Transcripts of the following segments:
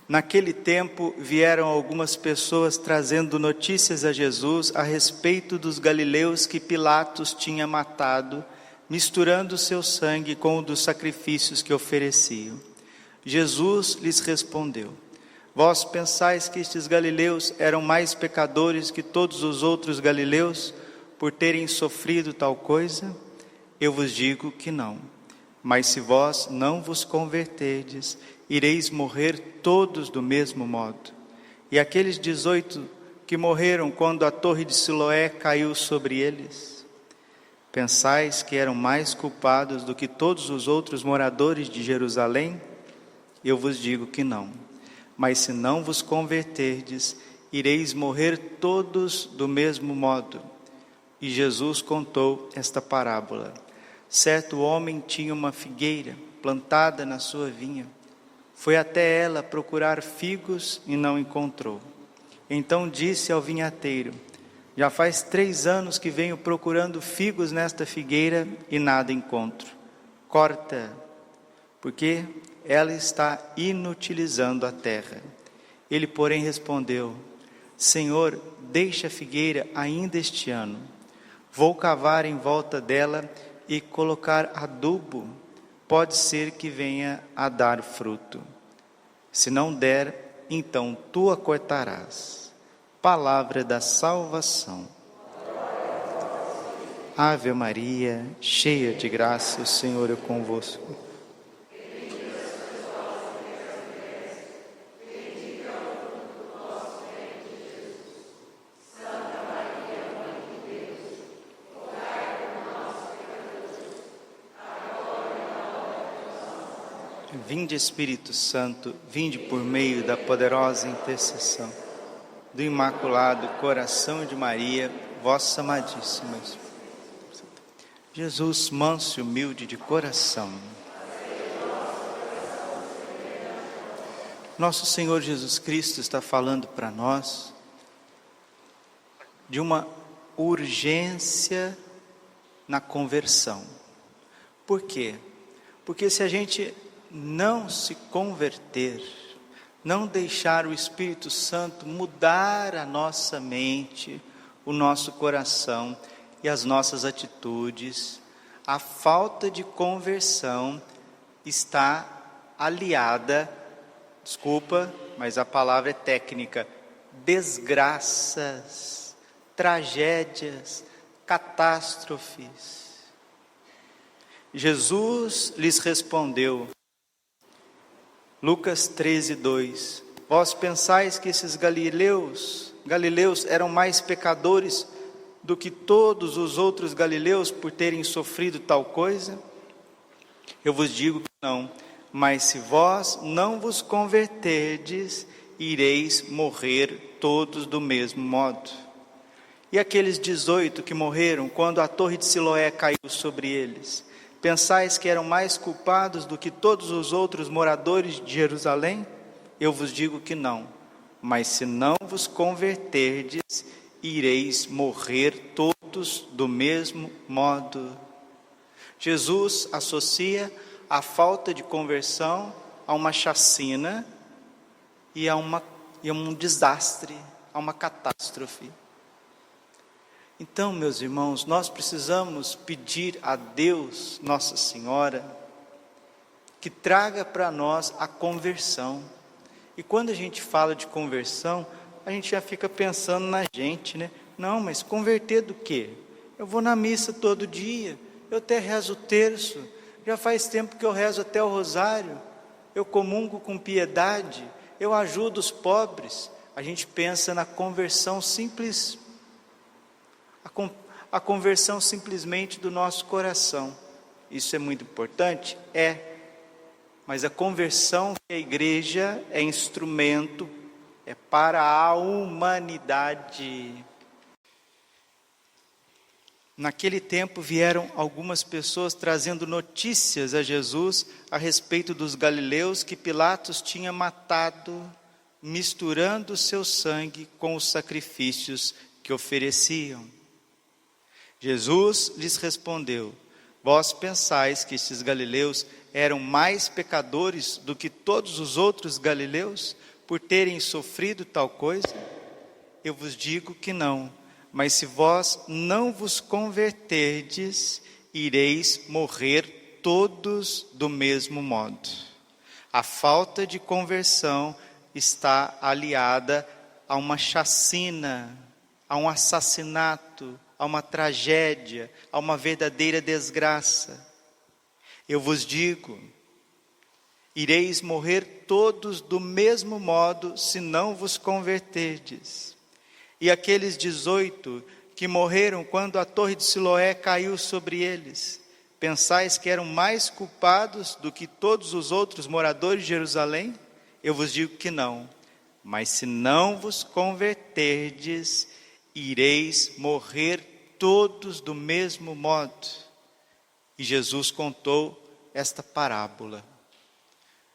Naquele tempo vieram algumas pessoas trazendo notícias a Jesus a respeito dos galileus que Pilatos tinha matado, misturando seu sangue com o dos sacrifícios que ofereciam. Jesus lhes respondeu: Vós pensais que estes galileus eram mais pecadores que todos os outros galileus por terem sofrido tal coisa? Eu vos digo que não. Mas se vós não vos converterdes, ireis morrer todos do mesmo modo. E aqueles 18 que morreram quando a torre de Siloé caiu sobre eles, pensais que eram mais culpados do que todos os outros moradores de Jerusalém? Eu vos digo que não. Mas se não vos converterdes, ireis morrer todos do mesmo modo. E Jesus contou esta parábola. Certo homem tinha uma figueira plantada na sua vinha. Foi até ela procurar figos e não encontrou. Então disse ao vinhateiro: Já faz 3 anos que venho procurando figos nesta figueira e nada encontro. Corta, porque ela está inutilizando a terra. Ele, porém, respondeu: Senhor, deixa a figueira ainda este ano. Vou cavar em volta dela e colocar adubo. Pode ser que venha a dar fruto. Se não der, então tu a cortarás. Palavra da salvação. Ave Maria, cheia de graça, o Senhor é convosco. Vinde Espírito Santo, vinde por meio da poderosa intercessão do Imaculado Coração de Maria, vossa amadíssima. Jesus, manso e humilde de coração. Nosso Senhor Jesus Cristo está falando para nós de uma urgência na conversão. Por quê? Porque se a gente não se converter, não deixar o Espírito Santo mudar a nossa mente, o nosso coração e as nossas atitudes, a falta de conversão está aliada, desculpa, mas a palavra é técnica, desgraças, tragédias, catástrofes. Jesus lhes respondeu, Lucas 13:2, vós pensais que esses galileus eram mais pecadores do que todos os outros galileus por terem sofrido tal coisa? Eu vos digo que não, mas se vós não vos converterdes, ireis morrer todos do mesmo modo. E aqueles 18 que morreram quando a torre de Siloé caiu sobre eles, pensais que eram mais culpados do que todos os outros moradores de Jerusalém? Eu vos digo que não, mas se não vos converterdes, ireis morrer todos do mesmo modo. Jesus associa a falta de conversão a uma chacina e a um desastre, a uma catástrofe. Então, meus irmãos, nós precisamos pedir a Deus, Nossa Senhora, que traga para nós a conversão. E quando a gente fala de conversão, a gente já fica pensando na gente, né? Não, mas converter do quê? Eu vou na missa todo dia, eu até rezo o terço, já faz tempo que eu rezo até o rosário, eu comungo com piedade, eu ajudo os pobres. A gente pensa na conversão simples, a conversão simplesmente do nosso coração. Isso é muito importante? Mas a conversão que a igreja é instrumento, é para a humanidade. Naquele tempo vieram algumas pessoas trazendo notícias a Jesus a respeito dos galileus que Pilatos tinha matado, misturando o seu sangue com os sacrifícios que ofereciam. Jesus lhes respondeu, vós pensais que estes galileus eram mais pecadores do que todos os outros galileus, por terem sofrido tal coisa? Eu vos digo que não, mas se vós não vos converterdes, ireis morrer todos do mesmo modo. A falta de conversão está aliada a uma chacina, a um assassinato, a uma tragédia, a uma verdadeira desgraça. Eu vos digo, ireis morrer todos do mesmo modo se não vos converterdes. E aqueles 18 que morreram quando a torre de Siloé caiu sobre eles, pensais que eram mais culpados do que todos os outros moradores de Jerusalém? Eu vos digo que não. Mas se não vos converterdes, ireis morrer todos do mesmo modo. E Jesus contou esta parábola.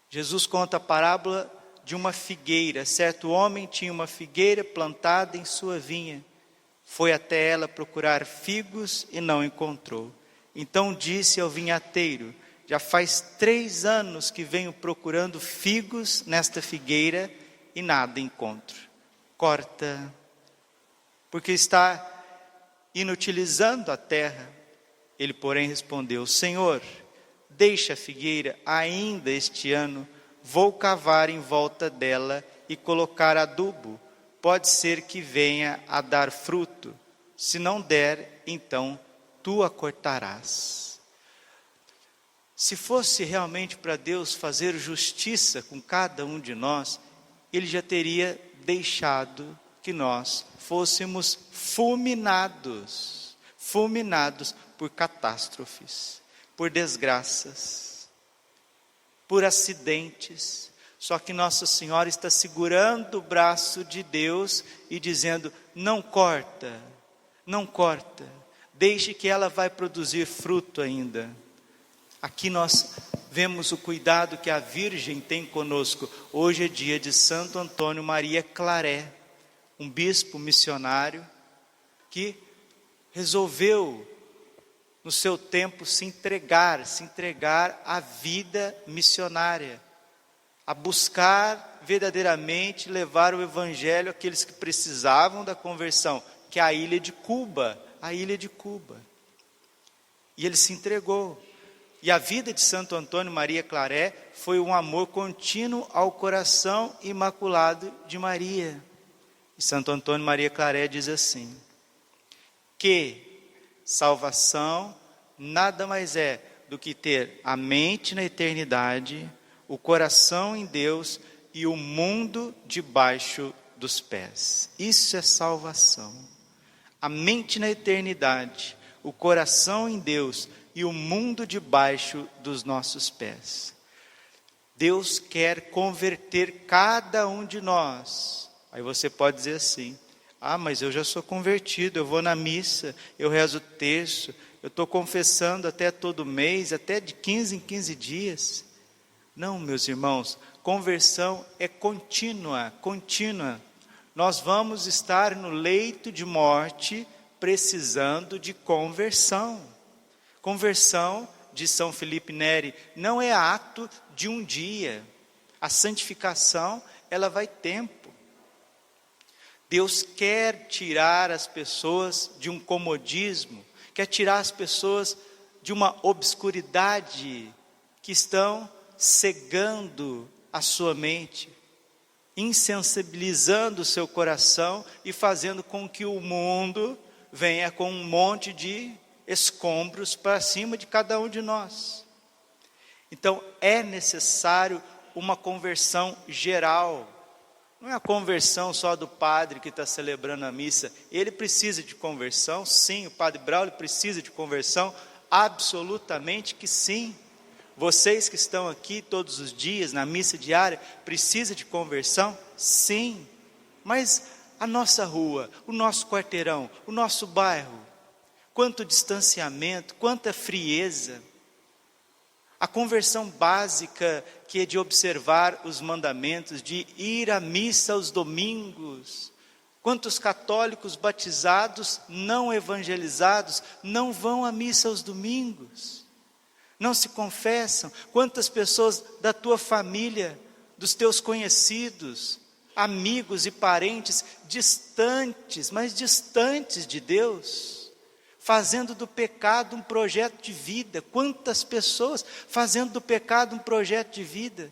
Jesus conta a parábola de uma figueira. Certo homem tinha uma figueira plantada em sua vinha. Foi até ela procurar figos e não encontrou. Então disse ao vinhateiro: já faz 3 anos que venho procurando figos nesta figueira e nada encontro. Corta, porque está inutilizando a terra. Ele, porém, respondeu: Senhor, deixa a figueira ainda este ano, vou cavar em volta dela e colocar adubo. Pode ser que venha a dar fruto. Se não der, então tu a cortarás. Se fosse realmente para Deus fazer justiça com cada um de nós, Ele já teria deixado que nós fôssemos fulminados por catástrofes, por desgraças, por acidentes. Só que Nossa Senhora está segurando o braço de Deus e dizendo: não corta, não corta, deixe que ela vai produzir fruto ainda. Aqui nós vemos o cuidado que a Virgem tem conosco. Hoje é dia de Santo Antônio Maria Claret, um bispo missionário que resolveu no seu tempo se entregar à vida missionária, a buscar verdadeiramente levar o evangelho àqueles que precisavam da conversão, que é a ilha de Cuba. E ele se entregou. E a vida de Santo Antônio Maria Claret foi um amor contínuo ao coração imaculado de Maria. E Santo Antônio Maria Claret diz assim: que salvação nada mais é do que ter a mente na eternidade, o coração em Deus e o mundo debaixo dos pés. Isso é salvação. A mente na eternidade, o coração em Deus e o mundo debaixo dos nossos pés. Deus quer converter cada um de nós. Aí você pode dizer assim: ah, mas eu já sou convertido, eu vou na missa, eu rezo o terço, eu estou confessando até todo mês, até de 15 em 15 dias. Não, meus irmãos, conversão é contínua. Nós vamos estar no leito de morte precisando de conversão. Conversão, diz São Felipe Neri, não é ato de um dia. A santificação, ela vai tempo. Deus quer tirar as pessoas de um comodismo, quer tirar as pessoas de uma obscuridade que estão cegando a sua mente, insensibilizando o seu coração e fazendo com que o mundo venha com um monte de escombros para cima de cada um de nós. Então é necessário uma conversão geral. Não é a conversão só do padre que está celebrando a missa. Ele precisa de conversão, sim. O padre Braulio precisa de conversão, absolutamente que sim. Vocês que estão aqui todos os dias na missa diária, precisam de conversão? Sim. Mas a nossa rua, o nosso quarteirão, o nosso bairro, quanto distanciamento, quanta frieza. A conversão básica que é de observar os mandamentos, de ir à missa aos domingos. Quantos católicos batizados, não evangelizados, não vão à missa aos domingos? Não se confessam? Quantas pessoas da tua família, dos teus conhecidos, amigos e parentes distantes, mas distantes de Deus, fazendo do pecado um projeto de vida. Quantas pessoas fazendo do pecado um projeto de vida?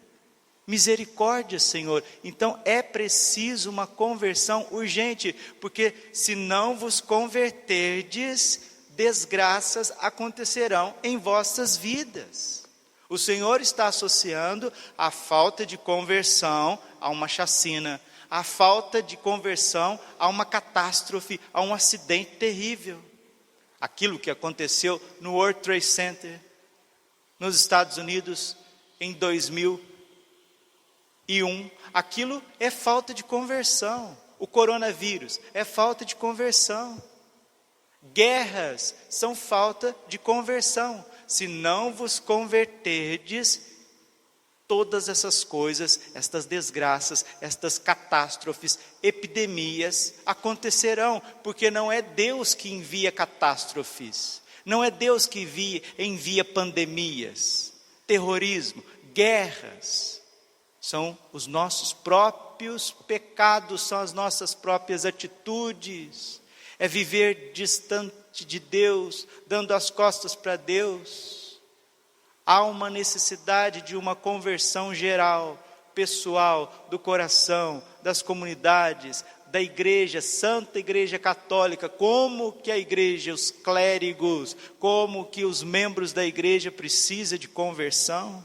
Misericórdia, Senhor. Então é preciso uma conversão urgente, porque se não vos converterdes, desgraças acontecerão em vossas vidas. O Senhor está associando a falta de conversão a uma chacina, a falta de conversão a uma catástrofe, a um acidente terrível. Aquilo que aconteceu no World Trade Center, nos Estados Unidos, em 2001, aquilo é falta de conversão. O coronavírus é falta de conversão. Guerras são falta de conversão. Se não vos converterdes, todas essas coisas, estas desgraças, estas catástrofes, epidemias acontecerão, porque não é Deus que envia catástrofes, não é Deus que envia pandemias, terrorismo, guerras. São os nossos próprios pecados, são as nossas próprias atitudes. É viver distante de Deus, dando as costas para Deus. Há uma necessidade de uma conversão geral, pessoal, do coração, das comunidades, da igreja, Santa Igreja Católica. Como que a igreja, os clérigos, como que os membros da igreja precisam de conversão?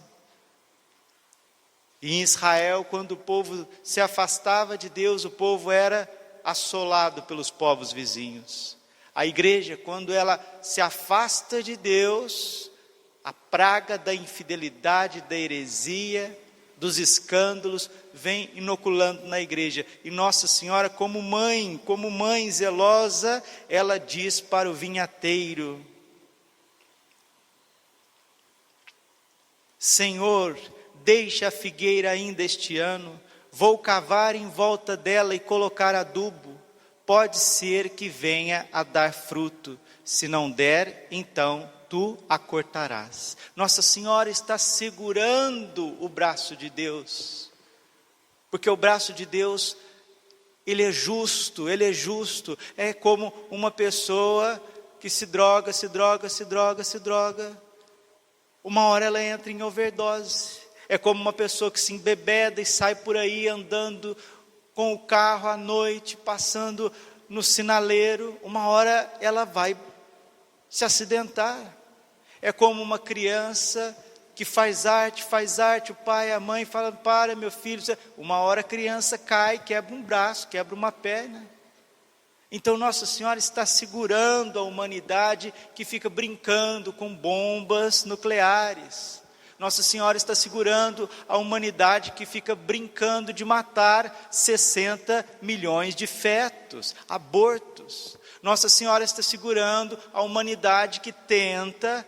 E em Israel, quando o povo se afastava de Deus, o povo era assolado pelos povos vizinhos. A igreja, quando ela se afasta de Deus, a praga da infidelidade, da heresia, dos escândalos, vem inoculando na igreja. E Nossa Senhora, como mãe zelosa, ela diz para o vinhateiro: Senhor, deixa a figueira ainda este ano, vou cavar em volta dela e colocar adubo, pode ser que venha a dar fruto, se não der, então tu a cortarás. Nossa Senhora está segurando o braço de Deus, porque o braço de Deus, ele é justo, é como uma pessoa que se droga, uma hora ela entra em overdose. É como uma pessoa que se embebeda e sai por aí andando com o carro à noite, passando no sinaleiro, uma hora ela vai se acidentar. É como uma criança que faz arte, o pai e a mãe falam: para meu filho, uma hora a criança cai, quebra um braço, quebra uma perna. Então Nossa Senhora está segurando a humanidade que fica brincando com bombas nucleares. Nossa Senhora está segurando a humanidade que fica brincando de matar 60 milhões de fetos, abortos. Nossa Senhora está segurando a humanidade que tenta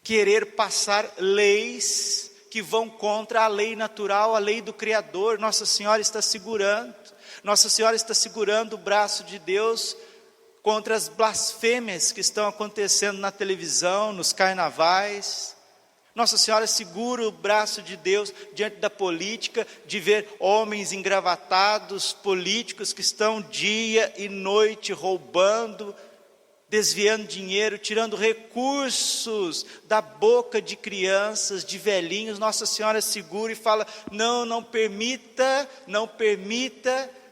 querer passar leis que vão contra a lei natural, a lei do Criador. Nossa Senhora está segurando. Nossa Senhora está segurando o braço de Deus contra as blasfêmias que estão acontecendo na televisão, nos carnavais. Nossa Senhora segura o braço de Deus diante da política, de ver homens engravatados, políticos que estão dia e noite roubando, desviando dinheiro, tirando recursos da boca de crianças, de velhinhos. Nossa Senhora segura e fala: não permita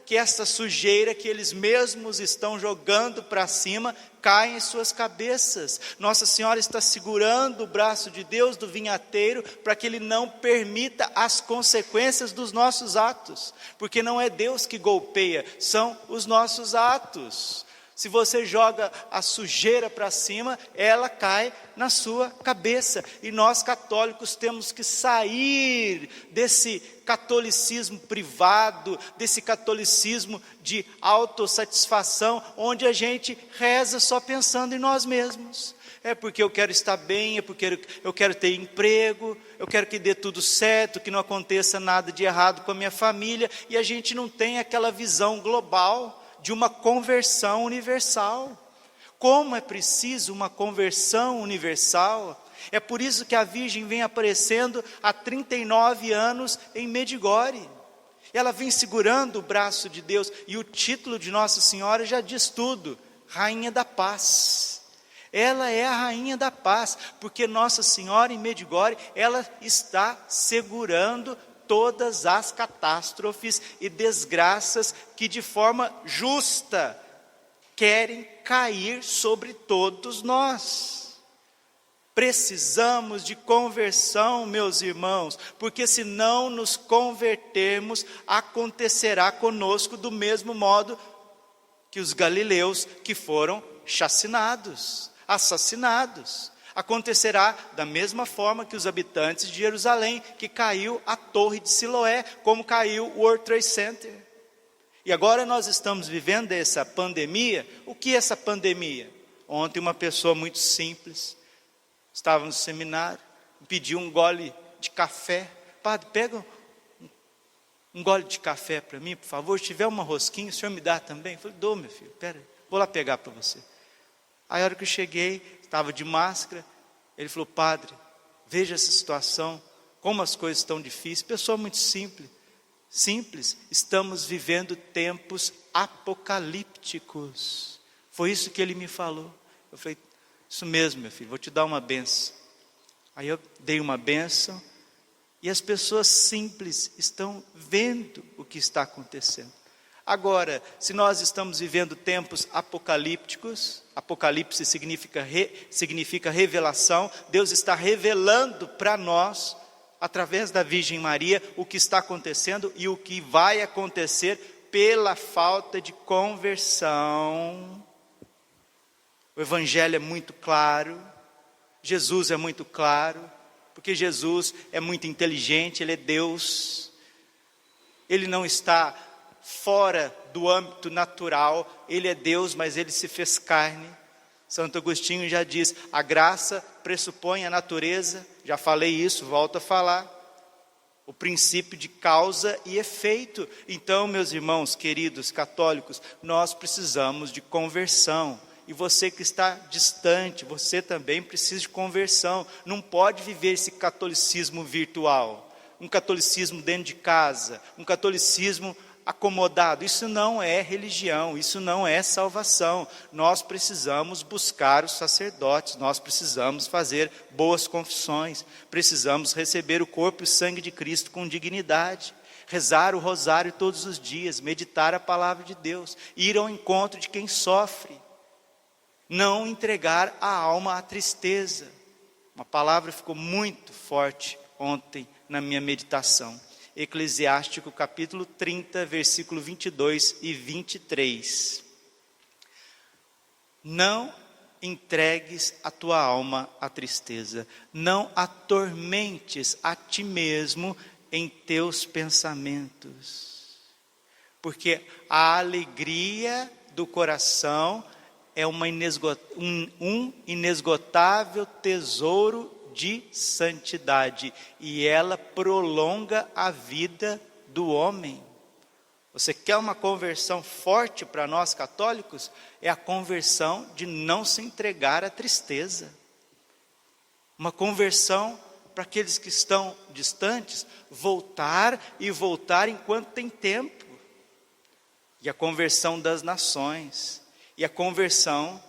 que essa sujeira que eles mesmos estão jogando para cima caia em suas cabeças. Nossa Senhora está segurando o braço de Deus, do vinhateiro, para que Ele não permita as consequências dos nossos atos, porque não é Deus que golpeia, são os nossos atos. Se você joga a sujeira para cima, ela cai na sua cabeça. E nós católicos temos que sair desse catolicismo privado, desse catolicismo de autossatisfação, onde a gente reza só pensando em nós mesmos. É porque eu quero estar bem, é porque eu quero ter emprego, eu quero que dê tudo certo, que não aconteça nada de errado com a minha família. E a gente não tem aquela visão global de uma conversão universal. Como é preciso uma conversão universal? É por isso que a Virgem vem aparecendo há 39 anos em Medjugorje. Ela vem segurando o braço de Deus, e o título de Nossa Senhora já diz tudo: Rainha da Paz. Ela é a Rainha da Paz, porque Nossa Senhora em Medjugorje, ela está segurando todas as catástrofes e desgraças que de forma justa querem cair sobre todos nós. Precisamos de conversão, meus irmãos, porque se não nos convertermos, acontecerá conosco do mesmo modo que os galileus que foram chacinados, assassinados. Acontecerá da mesma forma que os habitantes de Jerusalém, que caiu a torre de Siloé, como caiu o World Trade Center. E agora nós estamos vivendo essa pandemia. O que é essa pandemia? Ontem uma pessoa muito simples estava no seminário, pediu um gole de café. Padre, pega um gole de café para mim, por favor. Se tiver uma rosquinha, o senhor me dá também? Eu falei, dou, meu filho, pera, vou lá pegar para você. Aí a hora que eu cheguei, estava de máscara, ele falou, padre, veja essa situação, como as coisas estão difíceis. Pessoa muito simples, estamos vivendo tempos apocalípticos. Foi isso que ele me falou. Eu falei, isso mesmo, meu filho, vou te dar uma benção. Aí eu dei uma benção, e as pessoas simples estão vendo o que está acontecendo. Agora, se nós estamos vivendo tempos apocalípticos, Apocalipse significa revelação, Deus está revelando para nós, através da Virgem Maria, o que está acontecendo e o que vai acontecer pela falta de conversão. O Evangelho é muito claro, Jesus é muito claro, porque Jesus é muito inteligente, Ele é Deus, Ele não está fora do âmbito natural, Ele é Deus, mas Ele se fez carne. Santo Agostinho já diz, a graça pressupõe a natureza, já falei isso, volto a falar, o princípio de causa e efeito. Então, meus irmãos queridos católicos, nós precisamos de conversão. E você que está distante, você também precisa de conversão. Não pode viver esse catolicismo virtual, um catolicismo dentro de casa, um catolicismo acomodado. Isso não é religião, isso não é salvação. Nós precisamos buscar os sacerdotes, nós precisamos fazer boas confissões, precisamos receber o corpo e o sangue de Cristo com dignidade, rezar o rosário todos os dias, meditar a palavra de Deus, ir ao encontro de quem sofre, não entregar a alma à tristeza. Uma palavra ficou muito forte ontem na minha meditação. Eclesiástico capítulo 30, versículo 22 e 23. Não entregues a tua alma à tristeza, não atormentes a ti mesmo em teus pensamentos, porque a alegria do coração é um inesgotável tesouro de santidade, e ela prolonga a vida do homem. Você quer uma conversão forte para nós católicos? É a conversão de não se entregar à tristeza. Uma conversão para aqueles que estão distantes, voltar enquanto tem tempo. E a conversão das nações, e a conversão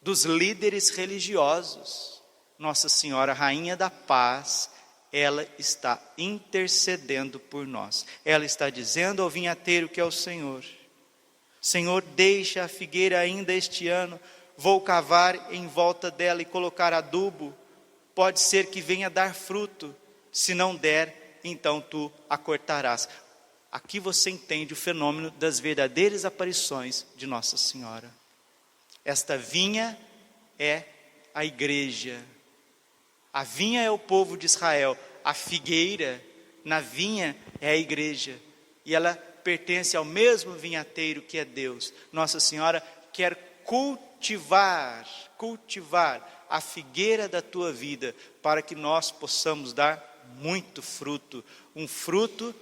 dos líderes religiosos. Nossa Senhora, Rainha da Paz, ela está intercedendo por nós. Ela está dizendo ao vinhateiro que é o Senhor: Senhor, deixa a figueira ainda este ano, vou cavar em volta dela e colocar adubo, pode ser que venha dar fruto, se não der, então tu a cortarás. Aqui você entende o fenômeno das verdadeiras aparições de Nossa Senhora. Esta vinha é a igreja. A vinha é o povo de Israel, a figueira na vinha é a igreja, e ela pertence ao mesmo vinhateiro que é Deus. Nossa Senhora quer cultivar a figueira da tua vida, para que nós possamos dar muito fruto, um fruto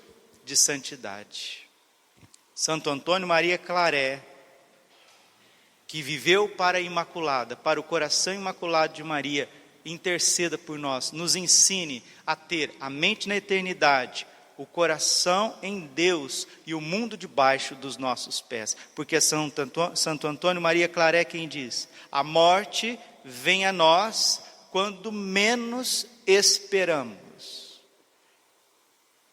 de santidade. Santo Antônio Maria Claret, que viveu para a Imaculada, para o coração imaculado de Maria, interceda por nós, nos ensine a ter a mente na eternidade, o coração em Deus e o mundo debaixo dos nossos pés. Porque Santo Antônio Maria Claret quem diz: a morte vem a nós quando menos esperamos.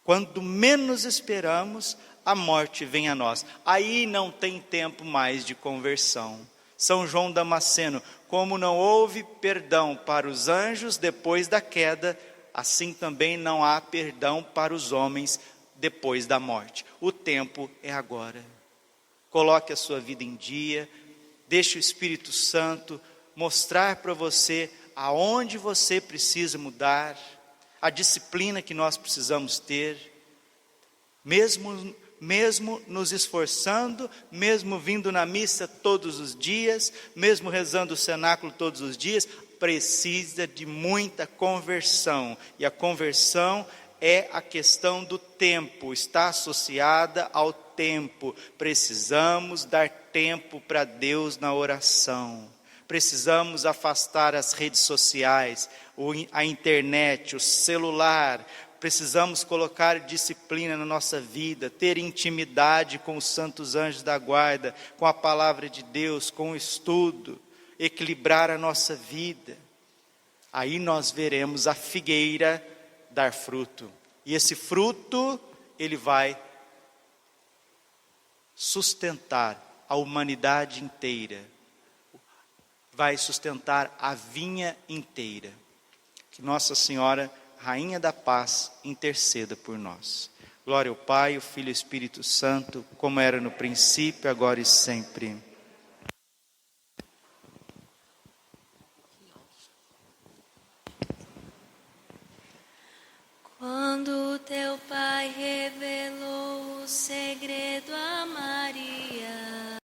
Quando menos esperamos, a morte vem a nós. Aí não tem tempo mais de conversão. São João Damasceno: como não houve perdão para os anjos depois da queda, assim também não há perdão para os homens depois da morte. O tempo é agora. Coloque a sua vida em dia, deixe o Espírito Santo mostrar para você aonde você precisa mudar, a disciplina que nós precisamos ter, mesmo nos esforçando, mesmo vindo na missa todos os dias, mesmo rezando o cenáculo todos os dias, precisa de muita conversão. E a conversão é a questão do tempo, está associada ao tempo. Precisamos dar tempo para Deus na oração. Precisamos afastar as redes sociais, a internet, o celular. Precisamos colocar disciplina na nossa vida, ter intimidade com os santos anjos da guarda, com a palavra de Deus, com o estudo, equilibrar a nossa vida. Aí nós veremos a figueira dar fruto. E esse fruto, ele vai sustentar a humanidade inteira. Vai sustentar a vinha inteira. Que Nossa Senhora, Rainha da Paz, interceda por nós. Glória ao Pai, ao Filho e ao Espírito Santo, como era no princípio, agora e sempre. Quando teu Pai revelou o segredo amargo